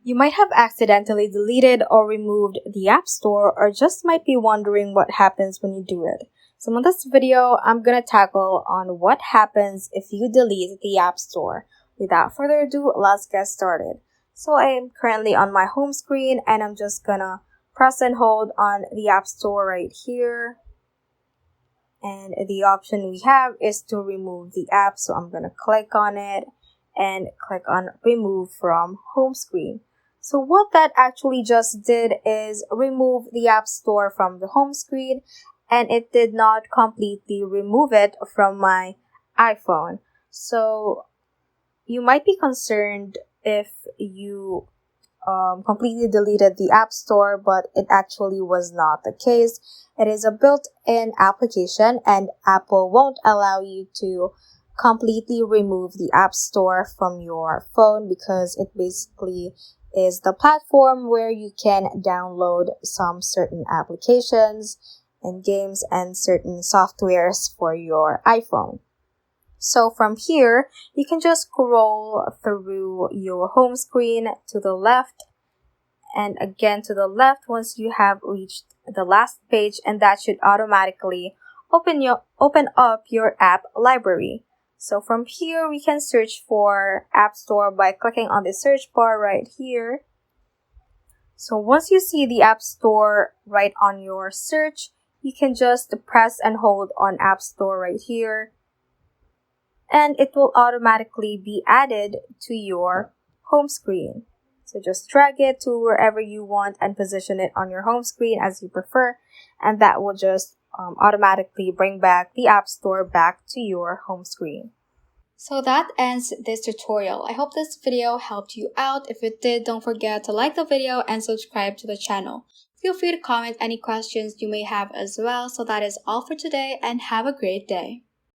You might have accidentally deleted or removed the App Store or just might be wondering what happens when you do it. So in this video, I'm gonna tackle on what happens if you delete the App Store. Without further ado, let's get started. So I am currently on my home screen and I'm just gonna press and hold on the App Store right here. And the option we have is to remove the app. So I'm gonna click on it and click on remove from home screen. So what that actually just did is remove the App Store from the home screen, and it did not completely remove it from my iPhone. So you might be concerned if you completely deleted the App Store, but it actually was not the case. It is a built-in application, and Apple won't allow you to completely remove the App Store from your phone because it basically is the platform where you can download some certain applications and games and certain softwares for your iPhone. So from here, you can just scroll through your home screen to the left and again to the left once you have reached the last page, and that should automatically open up your app library. So from here, we can search for App Store by clicking on the search bar right here. So once you see the App Store right on your search, you can just press and hold on App Store right here, and it will automatically be added to your home screen. So just drag it to wherever you want and position it on your home screen as you prefer, and that will just automatically bring back the App Store back to your home screen. So that ends this tutorial. I hope this video helped you out. If it did, don't forget to like the video and subscribe to the channel. Feel free to comment any questions you may have as well. So that is all for today, and have a great day.